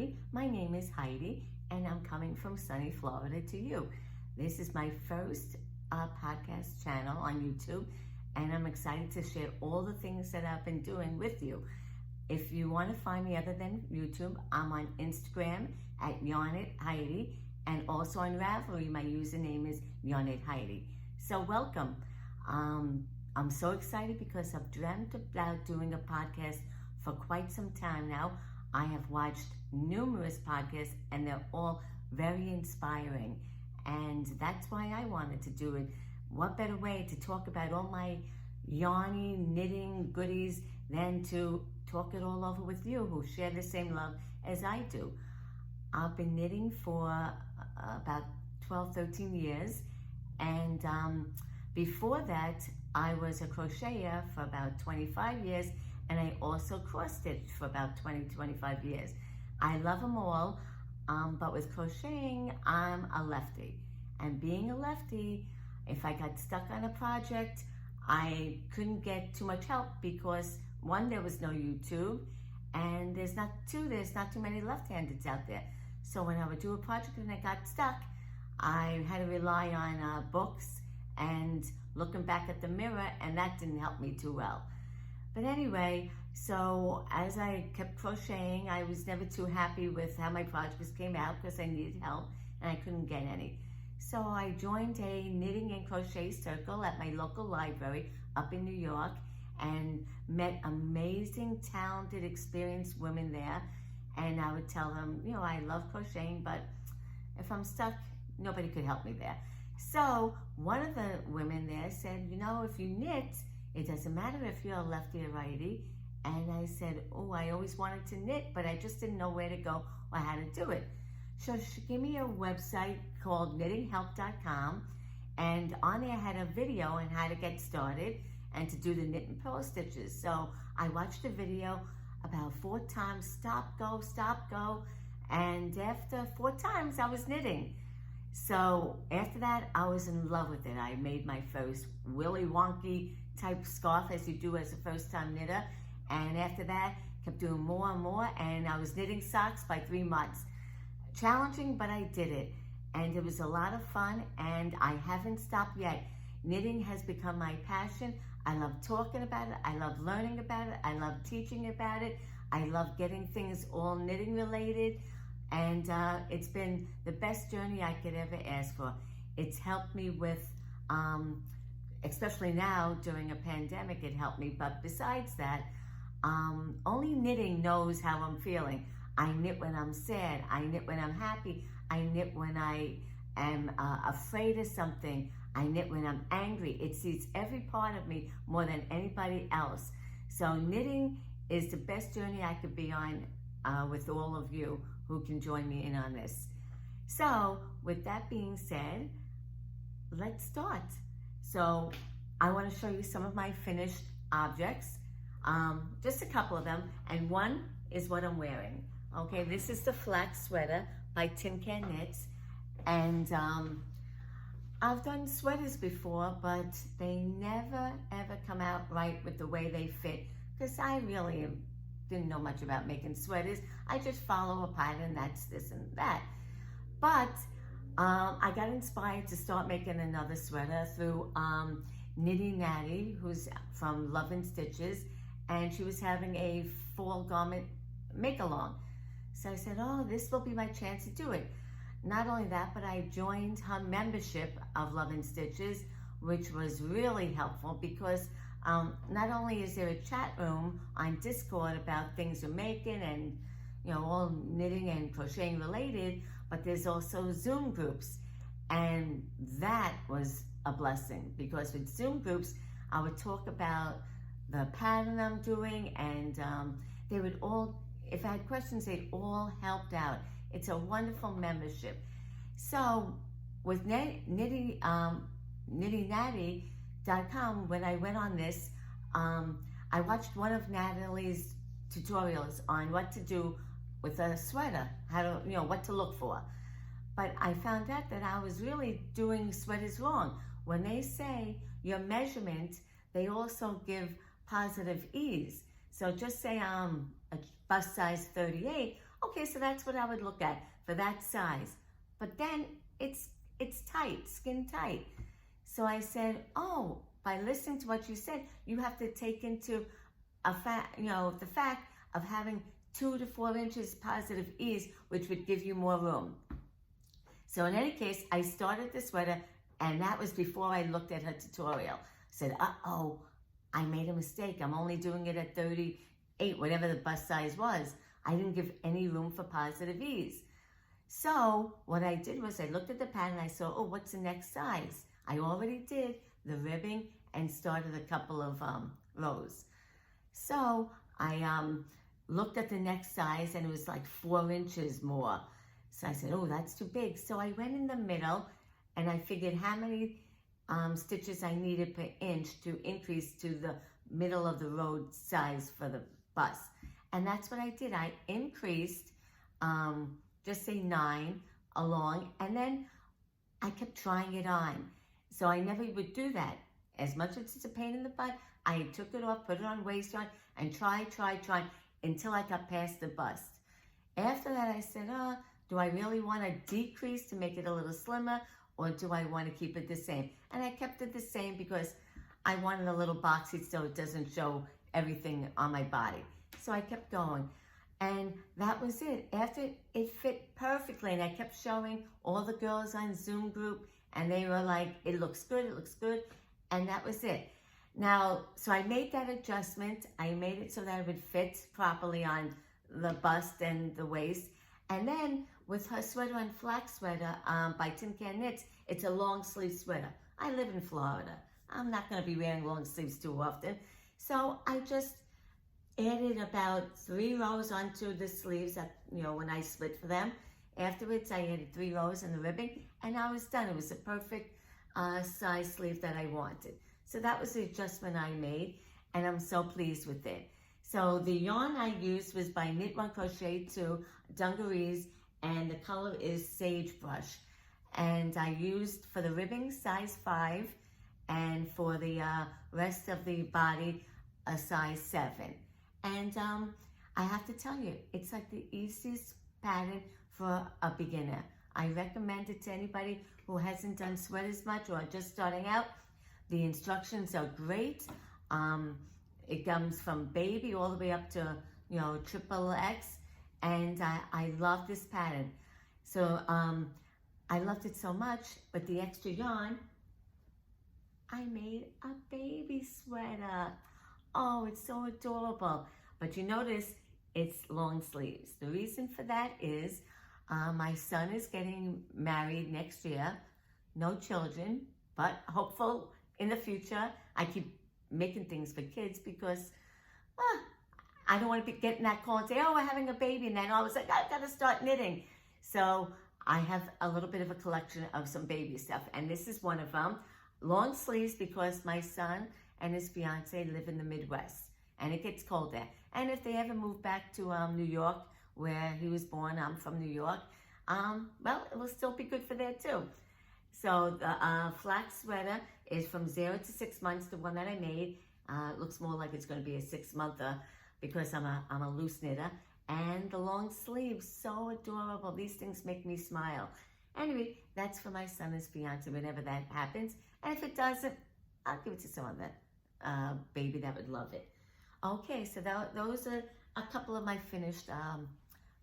everybody. My name is Heidi, and I'm coming from sunny Florida to you. This is my first podcast channel on YouTube, and I'm excited to share all the things that I've been doing with you. If you want to find me other than YouTube, I'm on Instagram at YarnItHeidi, and also on Ravelry, my username is YarnItHeidi. So welcome. I'm so excited because I've dreamt about doing a podcast for quite some time now. I have watched numerous podcasts and they're all very inspiring, and that's why I wanted to do it. What better way to talk about all my yarny knitting goodies than to talk it all over with you who share the same love as I do. I've been knitting for about 12-13 years, and before that I was a crocheter for about 25 years, and I also cross-stitched for about 20-25 years. I love them all, but with crocheting, I'm a lefty. And being a lefty, if I got stuck on a project, I couldn't get too much help because one, there was no YouTube, and there's not too many left-handeds out there. So when I would do a project and I got stuck, I had to rely on books and looking back at the mirror, and that didn't help me too well. But anyway, so as I kept crocheting, I was never too happy with how my projects came out because I needed help and I couldn't get any. So I joined a knitting and crochet circle at my local library up in New York and met amazing, talented, experienced women there. And I would tell them, I love crocheting, but if I'm stuck, nobody could help me there. So one of the women there said, if you knit, it doesn't matter if you're a lefty or righty. And I said, I always wanted to knit, but I just didn't know where to go or how to do it. So she gave me a website called knittinghelp.com, and on there I had a video on how to get started and to do the knit and purl stitches. So I watched the video about 4 times, stop, go, and after 4 times I was knitting. So after that, I was in love with it. I made my first Willy Wonky type scarf as you do as a first time knitter. And after that, kept doing more and more, and I was knitting socks by 3 months. Challenging, but I did it. And it was a lot of fun, and I haven't stopped yet. Knitting has become my passion. I love talking about it. I love learning about it. I love teaching about it. I love getting things all knitting related. And it's been the best journey I could ever ask for. It's helped me with, especially now during a pandemic, it helped me. But besides that, only knitting knows how I'm feeling. I knit when I'm sad. I knit when I'm happy. I knit when I am afraid of something. I knit when I'm angry. It sees every part of me more than anybody else. So knitting is the best journey I could be on with all of you who can join me in on this. So with that being said, let's start. So I want to show you some of my finished objects, just a couple of them, and one is what I'm wearing. Okay, this is the flax sweater by Tin Can Knits, and I've done sweaters before, but they never ever come out right with the way they fit, because I really didn't know much about making sweaters. I just follow a pattern, that's this and that. But I got inspired to start making another sweater through Nitty Natty, who's from Love and Stitches, and she was having a fall garment make-along. So I said, this will be my chance to do it. Not only that, but I joined her membership of Love and Stitches, which was really helpful because not only is there a chat room on Discord about things you're making and all knitting and crocheting related, but there's also Zoom groups, and that was a blessing because with Zoom groups I would talk about the pattern I'm doing, and they would all, if I had questions, they all helped out. It's a wonderful membership. So with NittyNatty.com, when I went on this, I watched one of Natalie's tutorials on what to do with a sweater, how to, what to look for. But I found out that I was really doing sweaters wrong. When they say your measurement, they also give positive ease. So just say I'm a bust size 38, Okay, so that's what I would look at for that size. But then it's tight, skin tight. So I said, oh, by listening to what you said, you have to take into the fact of having 2 to 4 inches positive ease, which would give you more room. So in any case, I started the sweater, and that was before I looked at her tutorial. I said, uh-oh, I made a mistake. I'm only doing it at 38, whatever the bust size was. I didn't give any room for positive ease. So what I did was I looked at the pattern and I saw, oh, what's the next size? I already did the ribbing and started a couple of rows. So I looked at the next size, and it was like 4 inches more. So I said, oh, that's too big. So I went in the middle, and I figured how many stitches I needed per inch to increase to the middle of the row size for the bust. And that's what I did. I increased, just say 9 along, and then I kept trying it on. So I never would do that. As much as it's a pain in the butt, I took it off, put it on waist on, and tried until I got past the bust. After that, I said, do I really want to decrease to make it a little slimmer, or do I want to keep it the same? And I kept it the same because I wanted a little boxy so it doesn't show everything on my body. So I kept going. And that was it. After it fit perfectly, and I kept showing all the girls on Zoom group, and they were like, it looks good, it looks good. And that was it. Now, so I made that adjustment. I made it so that it would fit properly on the bust and the waist. And then with her sweater on Flax Sweater by Tin Can Knits, it's a long sleeve sweater. I live in Florida. I'm not going to be wearing long sleeves too often. So I just added about 3 rows onto the sleeves when I split for them. Afterwards, I added 3 rows in the ribbing, and I was done. It was a perfect size sleeve that I wanted. So that was the adjustment I made, and I'm so pleased with it. So the yarn I used was by Knit One Crochet 2 Dungarees, and the color is Sagebrush. And I used for the ribbing size 5, and for the rest of the body a size 7. And I have to tell you, it's like the easiest pattern for a beginner. I recommend it to anybody who hasn't done sweaters much or just starting out. The instructions are great. It comes from baby all the way up to, XXX. And I love this pattern. So I loved it so much, but the extra yarn, I made a baby sweater. Oh, it's so adorable. But you notice it's long sleeves. The reason for that is my son is getting married next year. No children, but hopeful in the future. I keep making things for kids because I don't want to be getting that call and say, oh, we're having a baby, and then all of a sudden I've got to start knitting. So I have a little bit of a collection of some baby stuff, and this is one of them. Long sleeves because my son and his fiance live in the Midwest, and it gets cold there. And if they ever move back to New York, where he was born, I'm from New York, well, it will still be good for there too. So the Flax Sweater is from 0 to 6 months, the one that I made. It looks more like it's going to be a 6-monther because I'm a loose knitter. And the long sleeves, so adorable. These things make me smile. Anyway, that's for my son and his fiance whenever that happens. And if it doesn't, I'll give it to some other baby that would love it. Okay, so those are a couple of my finished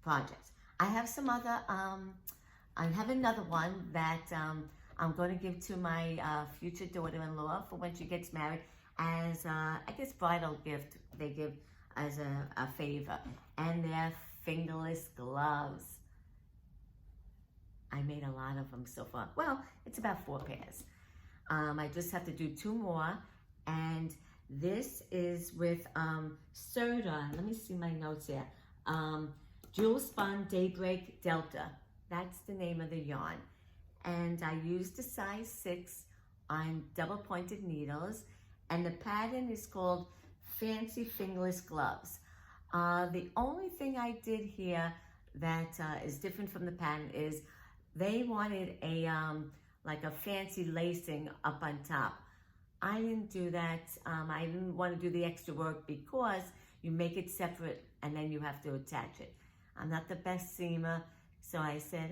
projects. I have some other, I have another one that I'm going to give to my future daughter-in-law for when she gets married as, I guess, bridal gift they give as a favor. And they're fingerless gloves. I made a lot of them so far. Well, it's about 4 pairs. I just have to do 2 more. And this is with Serta. Let me see my notes here. Jewel Spun Daybreak Delta. That's the name of the yarn. And I used a size 6 on double pointed needles. And the pattern is called Fancy Fingerless Gloves. The only thing I did here that is different from the pattern is they wanted a like a fancy lacing up on top. I didn't do that. I didn't want to do the extra work because you make it separate and then you have to attach it. I'm not the best seamer. So I said,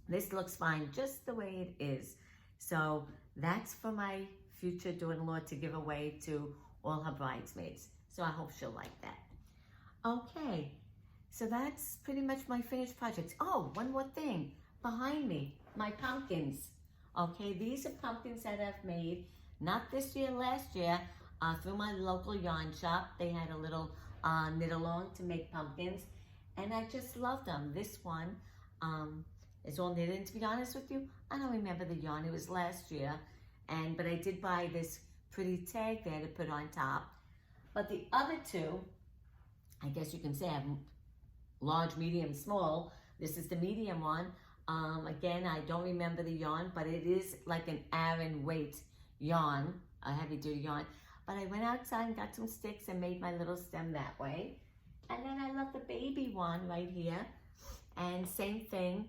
this looks fine just the way it is. So that's for my future daughter-in-law to give away to all her bridesmaids. So I hope she'll like that. Okay, so that's pretty much my finished projects. Oh, one more thing. Behind me, my pumpkins. Okay, these are pumpkins that I've made, not this year, last year, through my local yarn shop. They had a little knit-along to make pumpkins, and I just love them. This one is all knitted, and to be honest with you, I don't remember the yarn. It was last year, but I did buy this pretty tag there to put on top. But the other two, I guess you can say I have large, medium, small. This is the medium one. Again, I don't remember the yarn, but it is like an Aran weight yarn, a heavy duty yarn. But I went outside and got some sticks and made my little stem that way. And then I love the baby one right here. And same thing,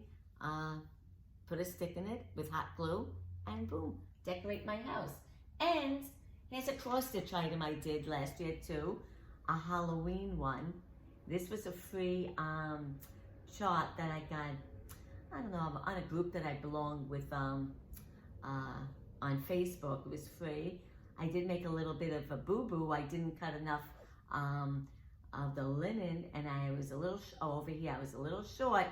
put a stick in it with hot glue and boom, decorate my house. And here's a cross stitch item I did last year too, a Halloween one. This was a free chart that I got, I don't know, on a group that I belonged with on Facebook. It was free. I did make a little bit of a boo-boo. I didn't cut enough of the linen, and I was a little, over here, I was a little short.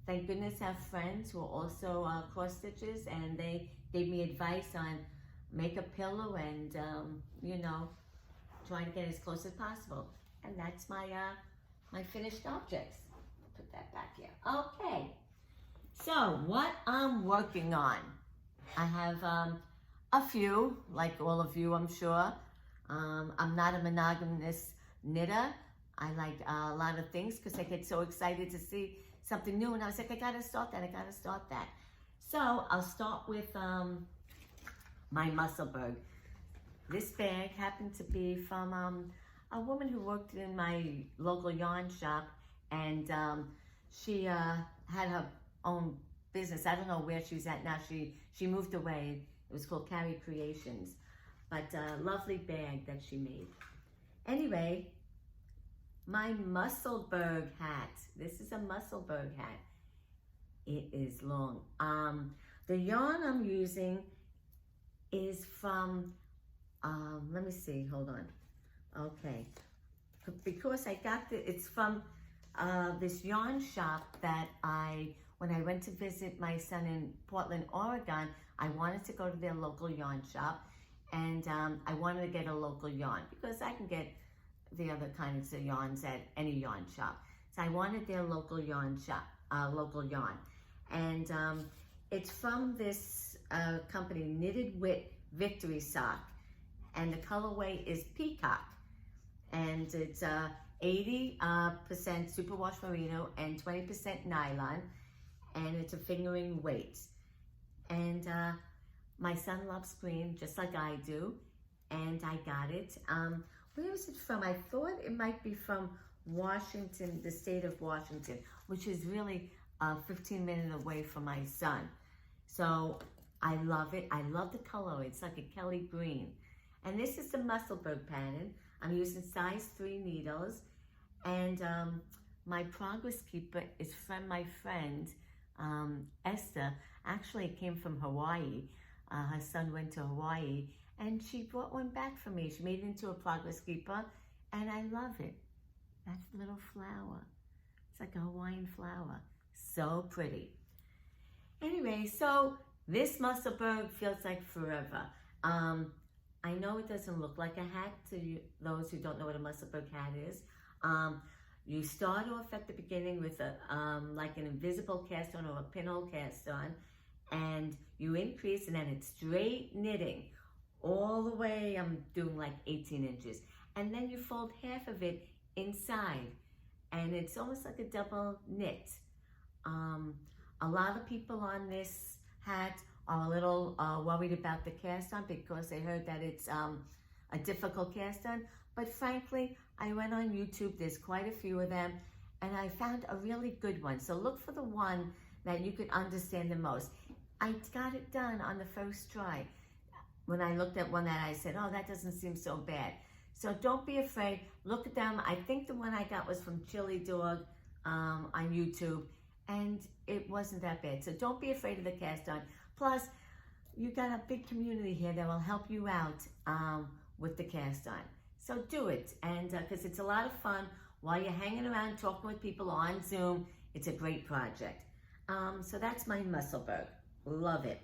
Thank goodness I have friends who are also cross stitches, and they gave me advice on make a pillow and, you know, try to get as close as possible. And that's my, my finished objects. Put that back here. Okay, so what I'm working on. I have a few, like all of you, I'm sure. I'm not a monogamous knitter. I like a lot of things because I get so excited to see something new, and I was like, I gotta start that, I gotta start that. So I'll start with my Musselburg. This bag happened to be from a woman who worked in my local yarn shop, and she had her own business. I don't know where she's at now. She moved away. It was called Carrie Creations, but a lovely bag that she made. Anyway, my Musselburg hat. This is a Musselburg hat. It is long. The yarn I'm using is from, let me see, hold on. Okay, because I got it's from this yarn shop that when I went to visit my son in Portland, Oregon, I wanted to go to their local yarn shop, and I wanted to get a local yarn because I can get the other kinds of yarns at any yarn shop. So I wanted their local yarn shop, local yarn. And it's from this company, Knitted Wit Victory Sock. And the colorway is Peacock. And it's 80% superwash merino and 20% nylon. And it's a fingering weight. And my son loves green, just like I do. And I got it. Where is it from? I thought it might be from Washington, the state of Washington, which is really 15 minutes away from my son. So I love it. I love the color. It's like a Kelly green. And this is the Musselburg pattern. I'm using size 3 needles. And my progress keeper is from my friend, Esther. Actually, it came from Hawaii. Her son went to Hawaii, and she brought one back for me. She made it into a progress keeper, and I love it. That's a little flower. It's like a Hawaiian flower. So pretty. Anyway, so this Musselburg feels like forever. I know it doesn't look like a hat to those who don't know what a Musselburg hat is. You start off at the beginning with a like an invisible cast on or a pinhole cast on, and you increase, and then it's straight knitting all the way. I'm doing like 18 inches, and then you fold half of it inside, and it's almost like a double knit. A lot of people on this hat are a little worried about the cast on because they heard that it's a difficult cast on, but frankly, I went on YouTube, there's quite a few of them, and I found a really good one. So look for the one that you could understand the most. I got it done on the first try. When I looked at one that I said, oh, that doesn't seem so bad. So don't be afraid. Look at them. I think the one I got was from Chili Dog on YouTube, and it wasn't that bad. So don't be afraid of the cast on. Plus, you got a big community here that will help you out with the cast on. So do it, and because it's a lot of fun while you're hanging around talking with people on Zoom. It's a great project. So that's my Musselburg. Love it.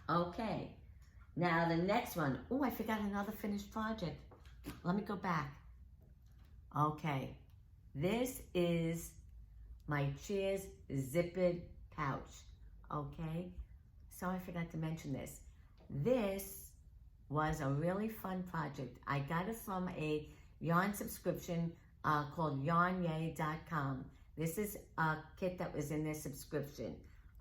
Okay, now the next one. Oh, I forgot another finished project. Let me go back. Okay, this is my Cheers zippered pouch. Okay, so I forgot to mention this. This was a really fun project. I got it from a yarn subscription called yarnyay.com. This is a kit that was in their subscription.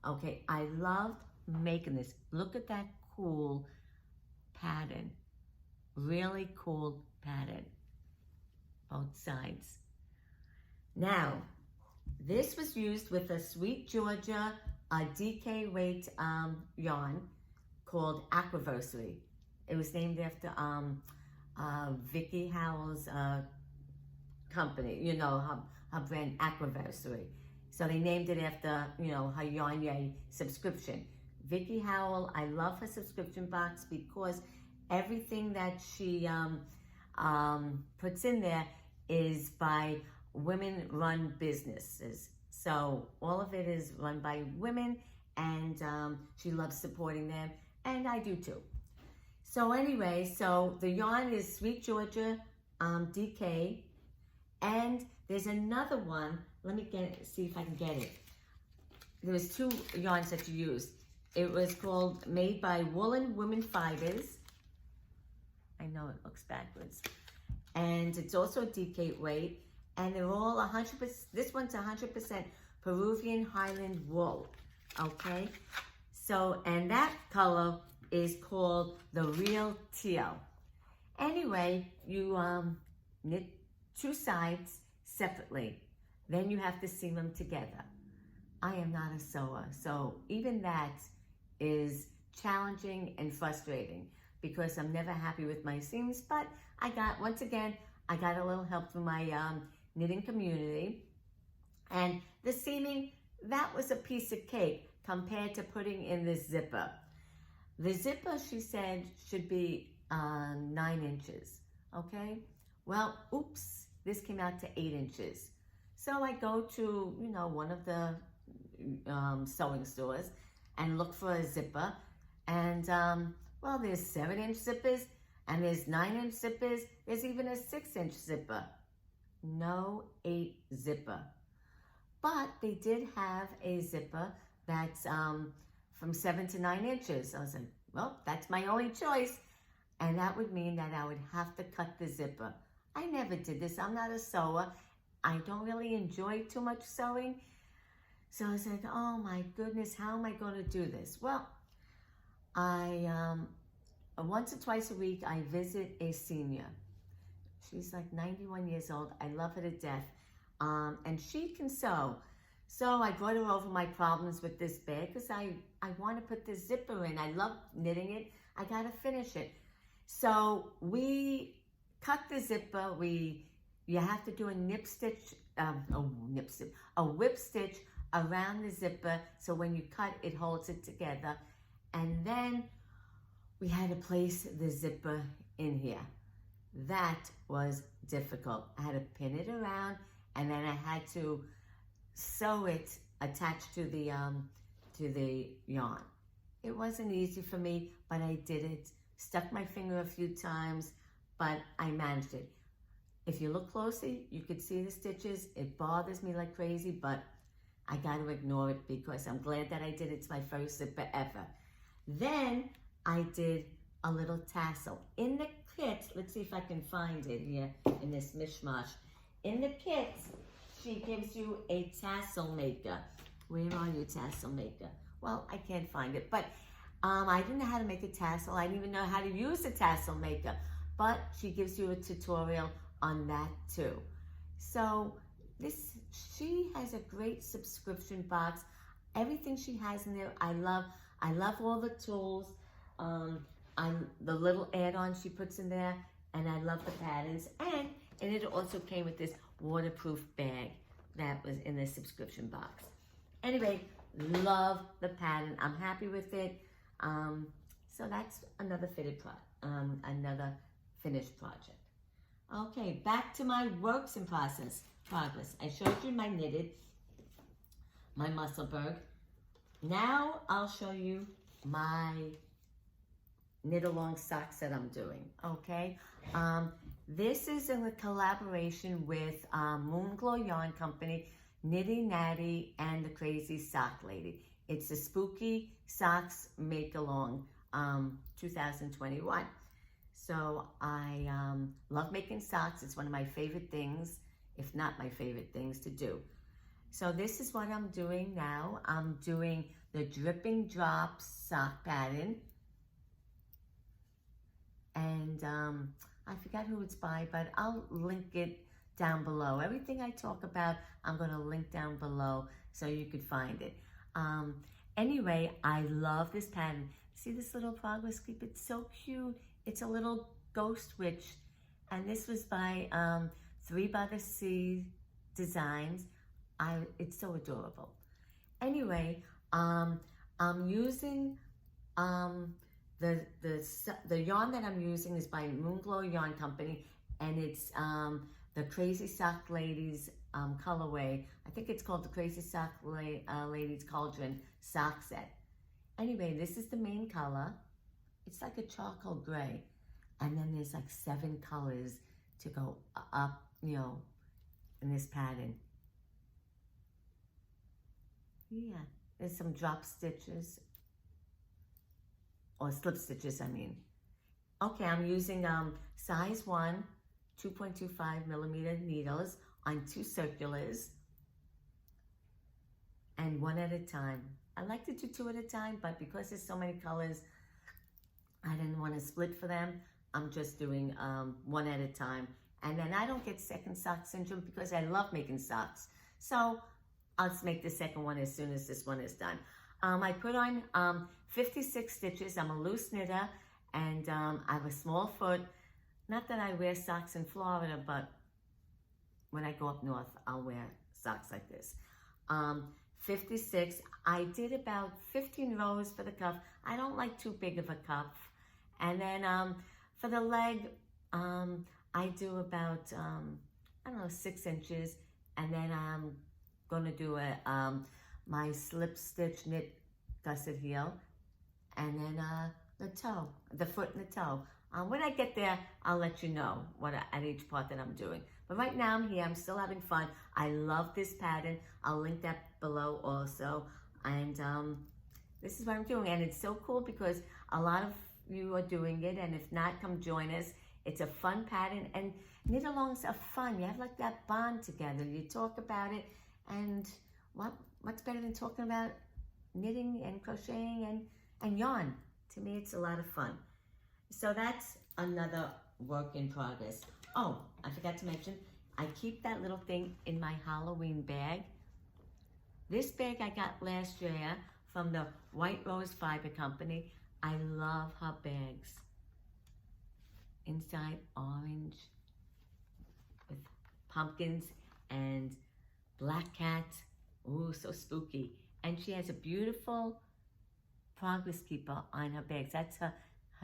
Okay, I loved making this. Look at that cool pattern. Really cool pattern. Both sides. Now, this was used with a Sweet Georgia DK weight yarn called Aquaversary. It was named after Vicky Howell's company, you know, her brand Aquaversary. So they named it after, you know, her Yarn Yay subscription. Vicky Howell, I love her subscription box because everything that she puts in there is by women-run businesses. So all of it is run by women, and she loves supporting them, and I do too. So anyway, so the yarn is Sweet Georgia DK, and there's another one. Let me see if I can get it. There was two yarns that you used. It was called Made by Woolen Women Fibers. I know it looks backwards. And it's also DK weight, and they're all 100%, this one's 100% Peruvian Highland wool, okay? So, and that color is called the Real Teal. Anyway, you knit two sides separately. Then you have to seam them together. I am not a sewer, so even that is challenging and frustrating because I'm never happy with my seams, but I got, once again, I got a little help from my knitting community. And the seaming, that was a piece of cake compared to putting in the zipper. The zipper, she said, should be 9 inches, okay? Well, oops, this came out to 8 inches. So I go to, you know, one of the sewing stores and look for a zipper. And, well, there's 7-inch zippers, and there's 9-inch zippers. There's even a 6-inch zipper. No 8 zipper. But they did have a zipper that's from 7 to 9 inches. I was like, well, that's my only choice. And that would mean that I would have to cut the zipper. I never did this. I'm not a sewer. I don't really enjoy too much sewing. So I was like, oh my goodness, how am I going to do this? Well, I, once or twice a week, I visit a senior. She's like 91 years old. I love her to death. And she can sew. So I brought her over my problems with this bag because I want to put the zipper in. I love knitting it. I got to finish it. So we cut the zipper. You have to do a whip stitch around the zipper. So when you cut, it holds it together. And then we had to place the zipper in here. That was difficult. I had to pin it around, and then I had to sew it attached to the yarn. It wasn't easy for me, but I did it. Stuck my finger a few times, but I managed it. If you look closely, you could see the stitches. It bothers me like crazy, but I got to ignore it because I'm glad that I did it. It's my first zipper ever. Then I did a little tassel. In the kit, let's see if I can find it here in this mishmash. In the kit, she gives you a tassel maker. Where are you, tassel maker? Well, I can't find it, but I didn't know how to make a tassel. I didn't even know how to use a tassel maker, but she gives you a tutorial on that too. So she has a great subscription box. Everything she has in there, I love all the tools. The little add-ons she puts in there. and I love the patterns. And it also came with this waterproof bag that was in the subscription box. Anyway, love the pattern. I'm happy with it. So that's another another finished project. Okay, back to my works in progress. I showed you my knitted, my Musselburg. Now I'll show you my knit along socks that I'm doing, okay? This is in a collaboration with Moonglow Yarn Company, Nitty Natty, and the Crazy Sock Lady. It's a Spooky Socks Make Along 2021. So I love making socks. It's one of my favorite things, if not my favorite things to do. So this is what I'm doing now. I'm doing the Dripping Drops sock pattern. And I forgot who it's by, but I'll link it down below. Everything I talk about, I'm going to link down below so you could find it. Anyway, I love this pattern. See this little progress keep? It's so cute. It's a little ghost witch. And this was by 3 by the Sea Designs. It's so adorable. Anyway, I'm using the yarn that I'm using is by Moonglow Yarn Company, and it's the Crazy Sock Ladies colorway. I think it's called the Crazy Sock Ladies Cauldron sock set. Anyway, this is the main color. It's like a charcoal gray, and then there's like 7 colors to go up, you know, in this pattern. Yeah, there's some drop stitches, or slip stitches, I mean. Okay, I'm using size 1, 2.25 millimeter needles on 2 circulars, and 1 at a time. I like to do 2 at a time, but because there's so many colors, I didn't want to split for them. I'm just doing 1 at a time. And then I don't get second sock syndrome because I love making socks. So I'll just make the second one as soon as this one is done. I put on 56 stitches. I'm a loose knitter, and I have a small foot. Not that I wear socks in Florida, but when I go up north, I'll wear socks like this. 56. I did about 15 rows for the cuff. I don't like too big of a cuff. And then for the leg, I do about, I don't know, 6 inches. And then I'm going to do my slip stitch knit gusset heel. And then the toe, the foot and the toe. When I get there, I'll let you know what at each part that I'm doing. But right now I'm here, I'm still having fun. I love this pattern. I'll link that below also. And this is what I'm doing. And it's so cool because a lot of you are doing it. And if not, come join us. It's a fun pattern. And knit alongs are fun. You have like that bond together. You talk about it. And what's better than talking about knitting and crocheting and yarn? To me, it's a lot of fun. So that's another work in progress. Oh, I forgot to mention, I keep that little thing in my Halloween bag. This bag I got last year from the White Rose Fiber Company. I love her bags. Inside orange with pumpkins and black cats. Ooh, so spooky. And she has a beautiful progress keeper on her bags. That's her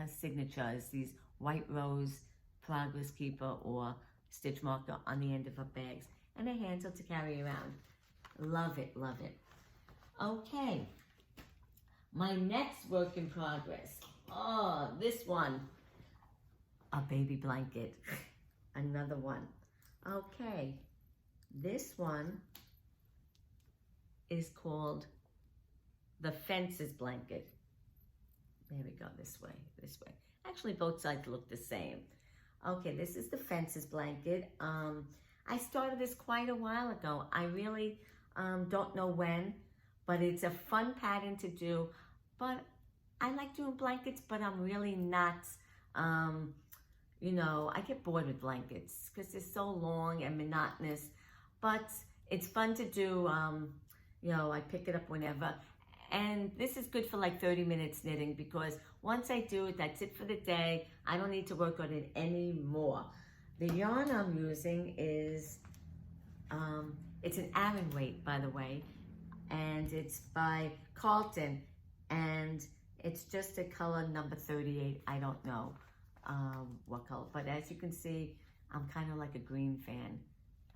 signature, is these White Rose progress keeper or stitch marker on the end of her bags. And a handle to carry around. Love it, love it. Okay. My next work in progress. Oh, this one. A baby blanket. Another one. Okay. This one is called the Fences Blanket. There we go, this way, this way. Actually, both sides look the same. Okay, this is the Fences Blanket. I started this quite a while ago. I really don't know when, but it's a fun pattern to do. But I like doing blankets, but I'm really not, you know, I get bored with blankets because they're so long and monotonous. But it's fun to do, you know, I pick it up whenever. And this is good for like 30 minutes knitting because once I do it, that's it for the day. I don't need to work on it anymore. The yarn I'm using is, it's an Aran weight, by the way, and it's by Carlton, and it's just a color number 38. I don't know what color, but as you can see, I'm kind of like a green fan.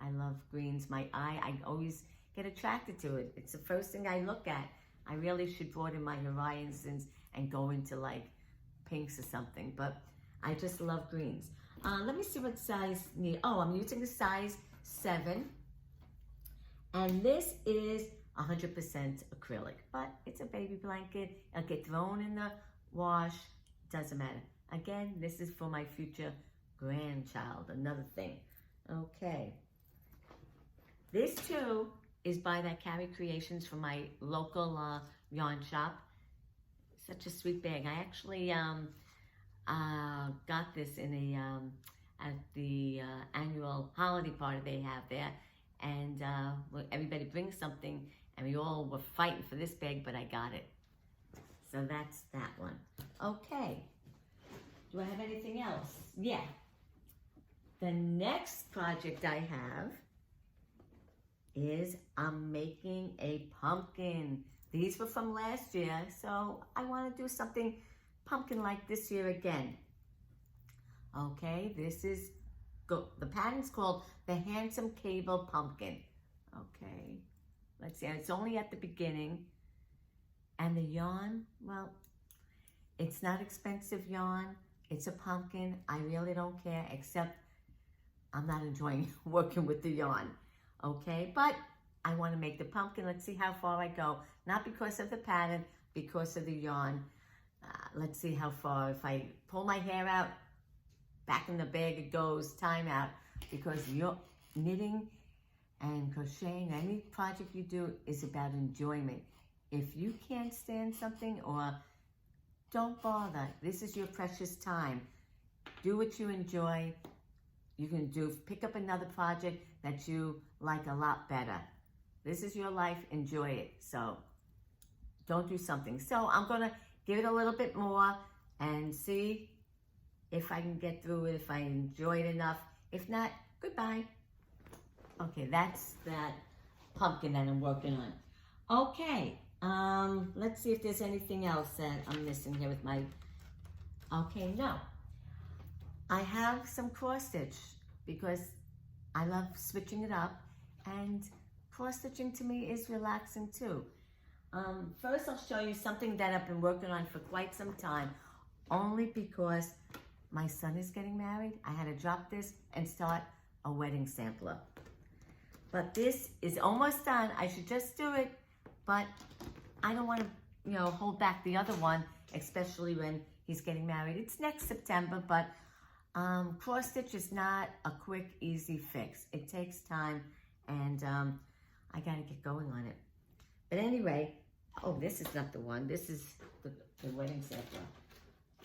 I love greens. I always get attracted to it. It's the first thing I look at. I really should broaden my horizons and go into like pinks or something, but I just love greens. Let me see what size need. Oh, I'm using a size 7, and this is 100% acrylic, but it's a baby blanket. It'll get thrown in the wash, doesn't matter. Again, this is for my future grandchild, another thing. Okay. This too is by that Carrie Creations from my local yarn shop. Such a sweet bag. I actually got this in at the annual holiday party they have there, and everybody brings something, and we all were fighting for this bag, but I got it. So that's that one. Okay. Do I have anything else? Yeah. The next project I have is I'm making a pumpkin. These were from last year, so I want to do something pumpkin-like this year again. Okay, this is, the pattern's called the Handsome Cable Pumpkin. Okay, let's see, it's only at the beginning. And the yarn, well, it's not expensive yarn. It's a pumpkin. I really don't care, except I'm not enjoying working with the yarn. Okay, but I want to make the pumpkin. Let's see how far I go. Not because of the pattern, because of the yarn. Let's see how far. If I pull my hair out, back in the bag it goes, time out. Because you're knitting and crocheting, any project you do is about enjoyment. If you can't stand something, or don't bother. This is your precious time. Do what you enjoy. You can pick up another project that you like a lot better. This is your life, enjoy it. So don't do something. So I'm gonna give it a little bit more and see if I can get through it, if I enjoy it enough. If not, goodbye. Okay, that's that pumpkin that I'm working on. Okay, let's see if there's anything else that I'm missing here with my, okay, no. I have some cross stitch because I love switching it up, and cross stitching to me is relaxing too. First I'll show you something that I've been working on for quite some time, only because my son is getting married. I had to drop this and start a wedding sampler. But this is almost done. I should just do it, but I don't want to, hold back the other one, especially when he's getting married. It's next September, but cross stitch is not a quick, easy fix. It takes time, and I gotta get going on it. But anyway, oh, this is not the one. This is the wedding sampler.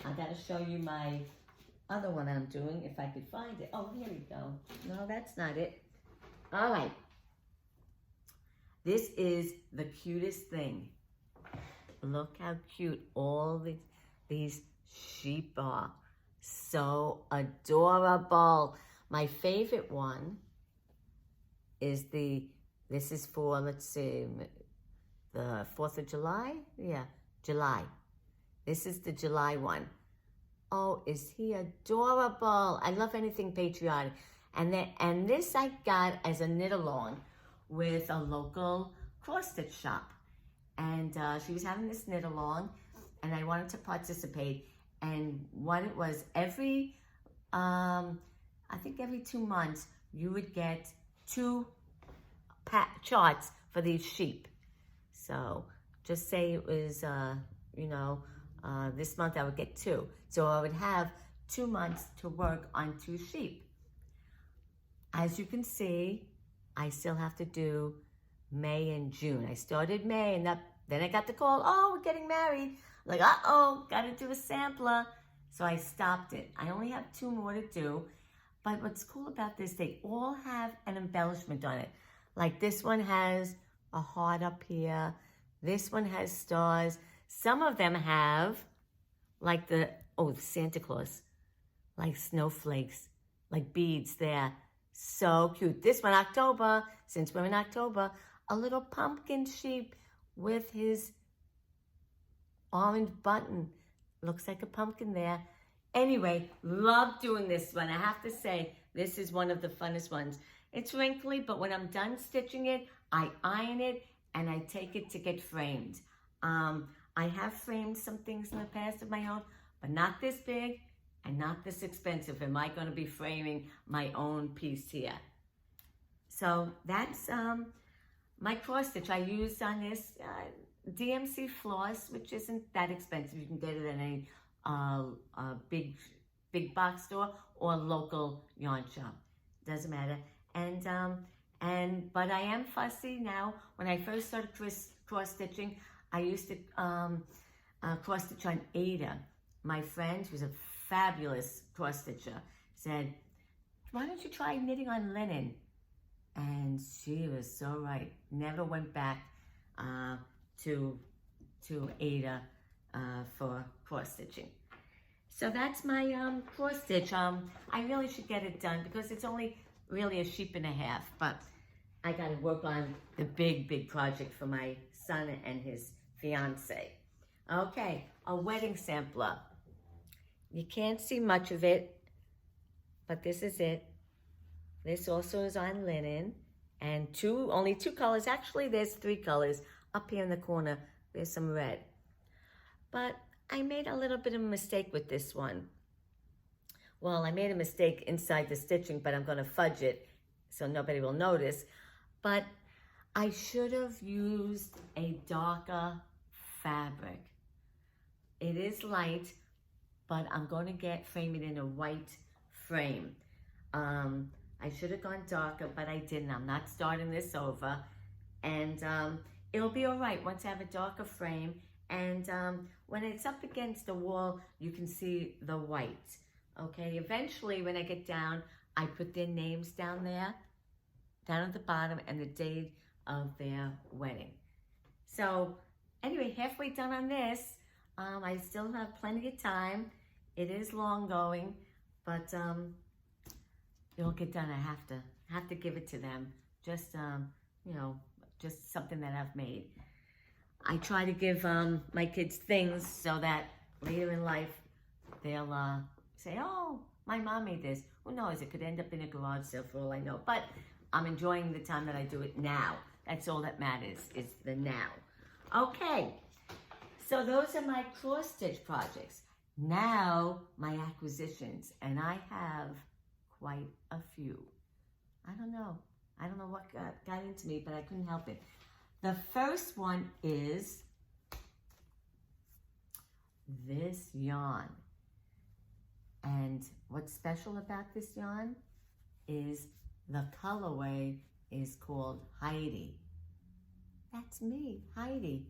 I gotta show you my other one I'm doing, if I could find it. Oh, here we go. No, that's not it. All right. This is the cutest thing. Look how cute all these sheep are. So adorable. My favorite one is this is for, let's see, the 4th of July? Yeah, July. This is the July one. Oh, is he adorable? I love anything patriotic. And this I got as a knit-along with a local cross-stitch shop. And she was having this knit-along, and I wanted to participate. And what it was, I think every 2 months, you would get 2 charts for these sheep. So just say it was, this month I would get 2. So I would have 2 months to work on 2 sheep. As you can see, I still have to do May and June. I started May, and then I got the call, oh, we're getting married. Like, uh-oh, got to do a sampler. So I stopped it. I only have 2 more to do. But what's cool about this, they all have an embellishment on it. Like this one has a heart up here. This one has stars. Some of them have like Santa Claus, like snowflakes, like beads there. So cute. This one, October, since we're in October, a little pumpkin sheep with his orange button. Looks like a pumpkin there. Anyway, love doing this one. I have to say, this is one of the funnest ones. It's wrinkly, but when I'm done stitching it, I iron it and I take it to get framed. I have framed some things in the past of my own, but not this big and not this expensive. Am I going to be framing my own piece here? So that's my cross stitch. I used on this DMC floss, which isn't that expensive. You can get it at any big box store or local yarn shop. Doesn't matter. But I am fussy now. When I first started cross stitching, I used to cross stitch on Ada. My friend, who's a fabulous cross stitcher, said, "Why don't you try knitting on linen?" And she was so right. Never went back to Ada for cross stitching. So that's my cross stitch. I really should get it done because it's only really a sheep and a half, but I got to work on the big project for my son and his fiance. Okay, a wedding sampler. You can't see much of it, but this is it. This also is on linen, and only two colors. Actually, there's 3 colors. Up here in the corner, there's some red. But I made a little bit of a mistake with this one. Well, I made a mistake inside the stitching, but I'm going to fudge it so nobody will notice. But I should have used a darker fabric. It is light, but I'm going to frame it in a white frame. I should have gone darker, but I didn't. I'm not starting this over. And it'll be all right once I have a darker frame. And when it's up against the wall, you can see the white. Okay, eventually when I get down, I put their names down there, down at the bottom, and the date of their wedding. So anyway, halfway done on this. I still have plenty of time. It is long going, but it'll get done. I have to give it to them. Just just something that I've made. I try to give my kids things so that later in life they'll say, "Oh, my mom made this." Who knows? It could end up in a garage sale for all I know. But I'm enjoying the time that I do it now. That's all that matters, is the now. Okay, so those are my cross-stitch projects. Now, my acquisitions, and I have quite a few. I don't know what got into me, but I couldn't help it. The first one is this yarn. And what's special about this yarn is the colorway is called Heidi. That's me, Heidi.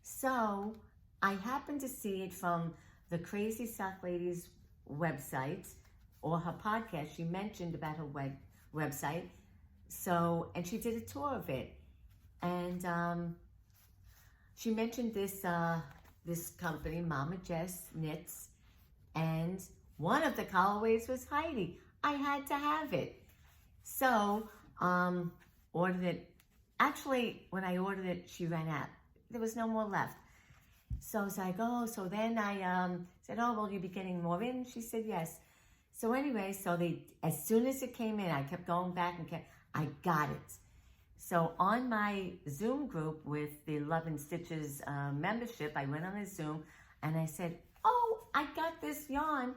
So I happened to see it from the Crazy Sock Lady's website or her podcast. She mentioned about her website. So, and she did a tour of it. And she mentioned this company, Mama Jess Knits, and one of the colorways was Heidi. I had to have it. So, ordered it. Actually, when I ordered it, she ran out. There was no more left. So I was like, oh, so then I said, oh, will you be getting more in? She said, yes. So anyway, as soon as it came in, I kept going back and I got it. So on my Zoom group with the Love and Stitches membership, I went on a Zoom and I said, oh, I got this yarn.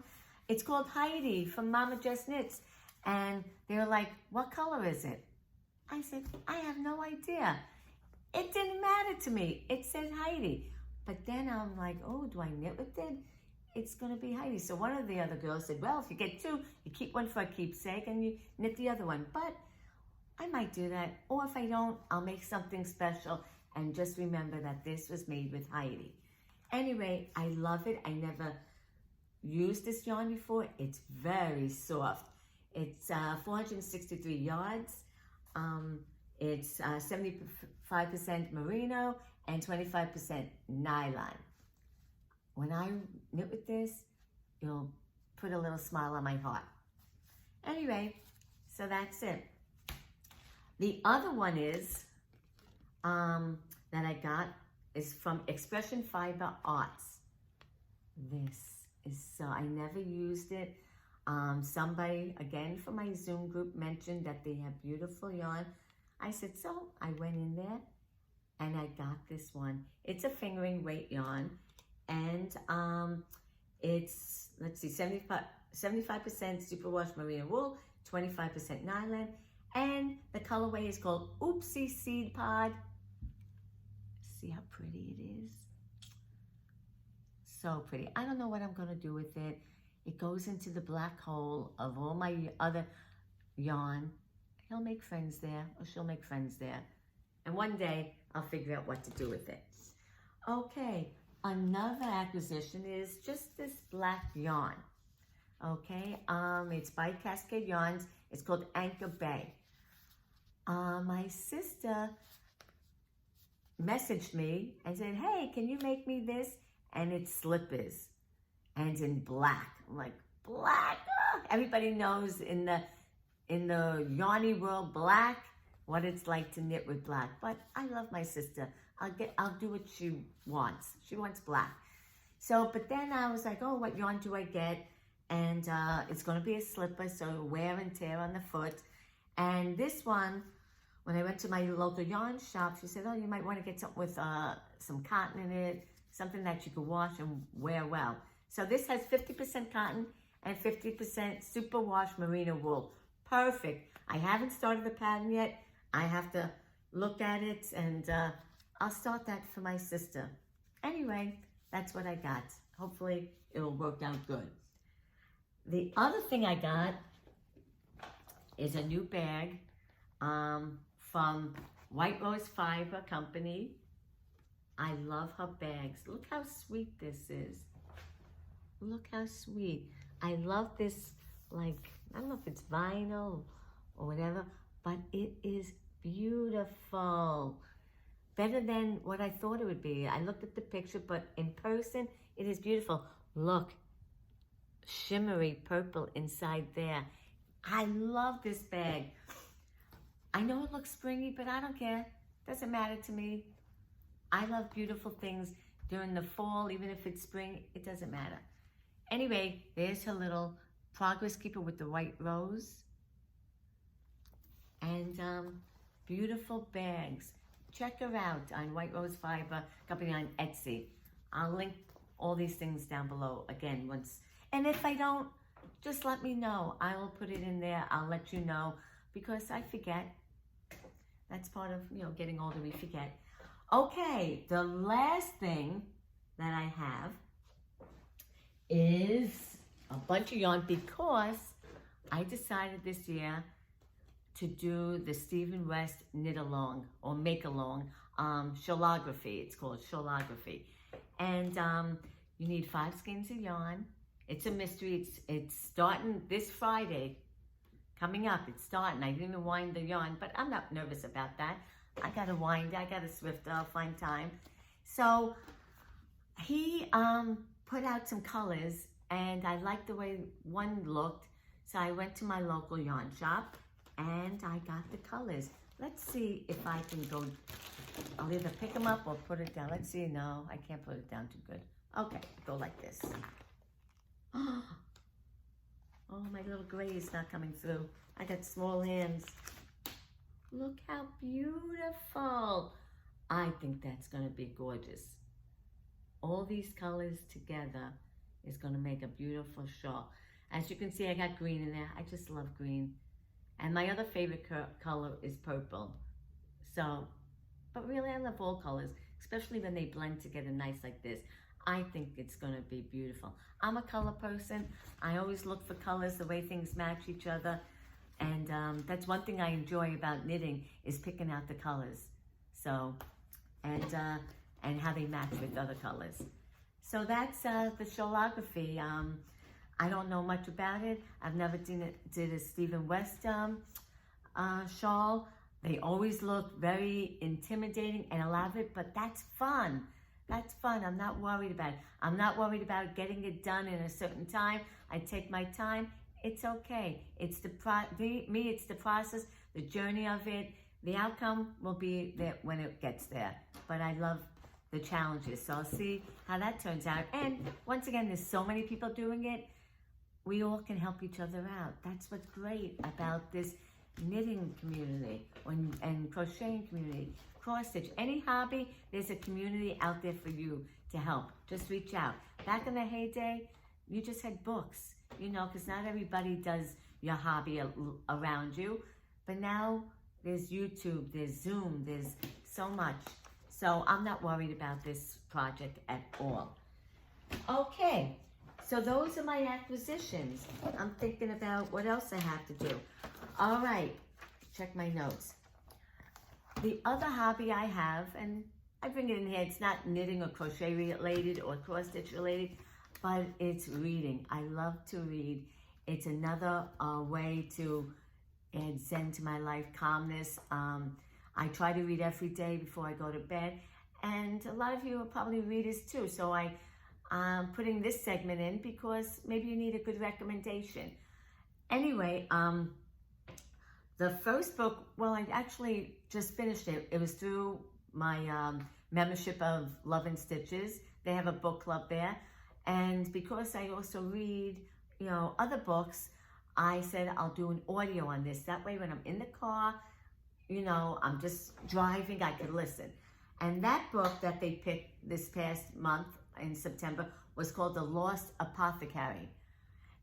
It's called Heidi from Mama Jess Knits. And they were like, what color is it? I said, I have no idea. It didn't matter to me. It said Heidi. But then I'm like, oh, do I knit with it? It's going to be Heidi. So one of the other girls said, well, if you get 2, you keep one for a keepsake and you knit the other one. But I might do that. Or if I don't, I'll make something special and just remember that this was made with Heidi. Anyway, I love it. I never used this yarn before. It's very soft. It's 463 yards. It's 75% merino and 25% nylon. when I knit with this, you'll put a little smile on my heart. Anyway, so that's it. The other one is, that I got is from Expression Fiber Arts. This is so, I never used it. Somebody, again, from my Zoom group mentioned that they have beautiful yarn. I said, so I went in there and I got this one. It's a fingering weight yarn, and it's, let's see, 75% superwash merino wool, 25% nylon, and the colorway is called Oopsie Seed Pod. See how pretty it is? So pretty. I don't know what I'm gonna do with it. It goes into the black hole of all my other yarn. He'll make friends there, or she'll make friends there. And one day, I'll figure out what to do with it. Okay, another acquisition is just this black yarn. Okay, it's by Cascade Yarns. It's called Anchor Bay. My sister messaged me and said, hey, can you make me this? And it's slippers, and it's in black. I'm like, black? Oh. Everybody knows in the yarny world, black, what it's like to knit with black. But I love my sister. I'll do what she wants. She wants black. So, but then I was like, oh, what yarn do I get? And it's going to be a slipper, so wear and tear on the foot. And this one, when I went to my local yarn shop, she said, oh, you might want to get something with some cotton in it, something that you can wash and wear well. So this has 50% cotton and 50% superwash merino wool. Perfect. I haven't started the pattern yet. I have to look at it, and I'll start that for my sister. Anyway, that's what I got. Hopefully it'll work out good. The other thing I got is a new bag from White Rose Fiber Company. I love her bags. Look how sweet this is. Look how sweet. I love this, like, I don't know if it's vinyl or whatever, but it is beautiful. Better than what I thought it would be. I looked at the picture, but in person, it is beautiful. Look, shimmery purple inside there. I love this bag. I know it looks springy, but I don't care. Doesn't matter to me. I love beautiful things during the fall, even if it's spring, it doesn't matter. Anyway, there's her little progress keeper with the white rose. And beautiful bags. Check her out on White Rose Fiber Company on Etsy. I'll link all these things down below again once. And if I don't, just let me know. I will put it in there. I'll let you know, because I forget. That's part of, getting older, we forget. Okay, the last thing that I have is a bunch of yarn, because I decided this year to do the Stephen West knit along or make along, cholography. It's called cholography. And you need 5 skeins of yarn. It's a mystery. It's starting this Friday. Coming up, it's starting. I didn't even wind the yarn, but I'm not nervous about that. I gotta wind, I gotta swift, I'll find time. So he put out some colors, and I liked the way one looked. So I went to my local yarn shop and I got the colors. Let's see if I can go, I'll either pick them up or put it down. Let's see, no, I can't put it down too good. Okay, go like this. Oh, my little gray is not coming through. I got small hands. Look how beautiful. I think that's gonna be gorgeous. All these colors together is gonna make a beautiful shawl. As you can see, I got green in there. I just love green. And my other favorite color is purple. So, but really I love all colors, especially when they blend together nice like this. I think it's gonna be beautiful. I'm a color person. I always look for colors, the way things match each other. And that's one thing I enjoy about knitting, is picking out the colors. So, and how they match with other colors. So that's the cholography. I don't know much about it. I've never did a Stephen West shawl. They always look very intimidating and elaborate, but that's fun. That's fun. I'm not worried about it. I'm not worried about getting it done in a certain time. I take my time. It's okay. It's it's the process, the journey of it. The outcome will be there when it gets there. But I love the challenges. So I'll see how that turns out. And once again, there's so many people doing it. We all can help each other out. That's what's great about this knitting community and crocheting community, cross stitch, any hobby, there's a community out there for you to help. Just reach out. Back in the heyday, you just had books, because not everybody does your hobby around you. But now there's YouTube, there's Zoom, there's so much. So I'm not worried about this project at all. Okay, so those are my acquisitions. I'm thinking about what else I have to do. All right, check my notes. The other hobby I have, and I bring it in here, it's not knitting or crochet related or cross stitch related, but it's reading. I love to read. It's another way to add zen to my life, calmness. I try to read every day before I go to bed, and a lot of you are probably readers too, so I'm putting this segment in because maybe you need a good recommendation. Anyway, the first book, well, I actually just finished it. It was through my membership of Love and Stitches. They have a book club there. And because I also read, other books, I said I'll do an audio on this. That way when I'm in the car, I'm just driving, I could listen. And that book that they picked this past month in September was called The Lost Apothecary.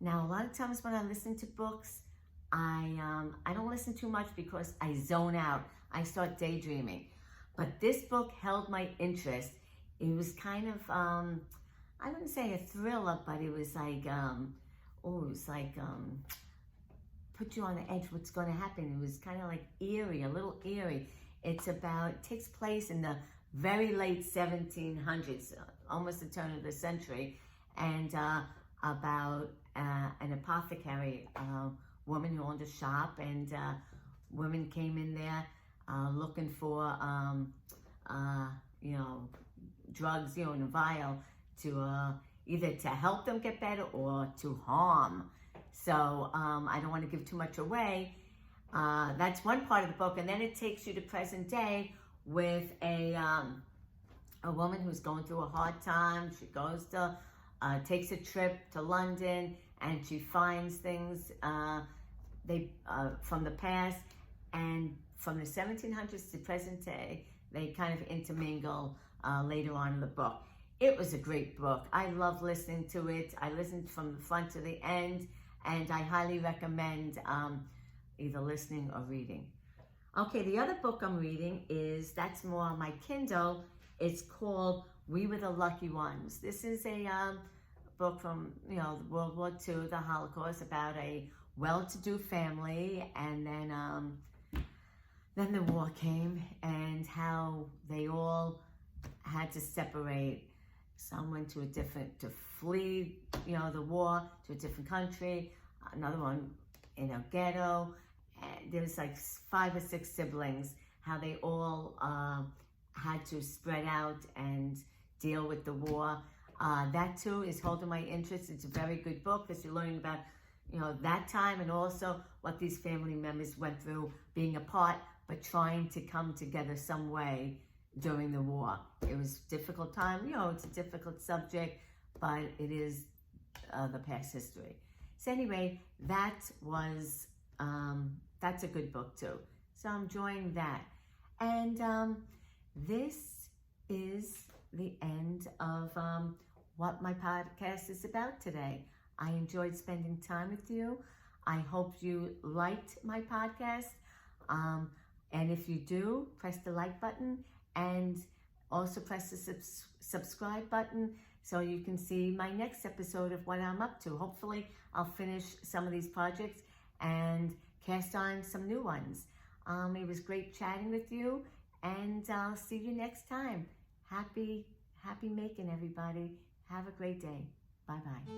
Now, a lot of times when I listen to books, I don't listen too much because I zone out. I start daydreaming. But this book held my interest. It was kind of, I wouldn't say a thriller, but it was like, put you on the edge, what's going to happen. It was kind of like eerie, a little eerie. It takes place in the very late 1700s, almost the turn of the century, and about an apothecary, woman who owned a shop, and women came in there looking for, drugs, in a vial to either to help them get better or to harm. So I don't want to give too much away. That's one part of the book, and then it takes you to present day with a woman who's going through a hard time. She goes to takes a trip to London, and she finds things from the past, and from the 1700s to present day. They kind of intermingle later on in the book. It was a great book. I love listening to it. I listened from the front to the end, and I highly recommend either listening or reading. Okay, the other book I'm reading that's more on my Kindle. It's called We Were the Lucky Ones. This is a book from World War II, the Holocaust, about a well-to-do family, and then the war came, and how they all had to separate. Some went to flee, the war to a different country. Another one in a ghetto. And there was like 5 or 6 siblings, how they all had to spread out and deal with the war. That too is holding my interest. It's a very good book because you're learning about, that time, and also what these family members went through being apart, but trying to come together some way during the war. It was a difficult time. It's a difficult subject, but it is the past history. So anyway, that's a good book too. So I'm enjoying that. And this is the end of what my podcast is about today. I enjoyed spending time with you. I hope you liked my podcast. And if you do, press the like button, and also press the subscribe button so you can see my next episode of what I'm up to. Hopefully, I'll finish some of these projects and cast on some new ones. It was great chatting with you, and I'll see you next time. Happy making, everybody. Have a great day. Bye-bye.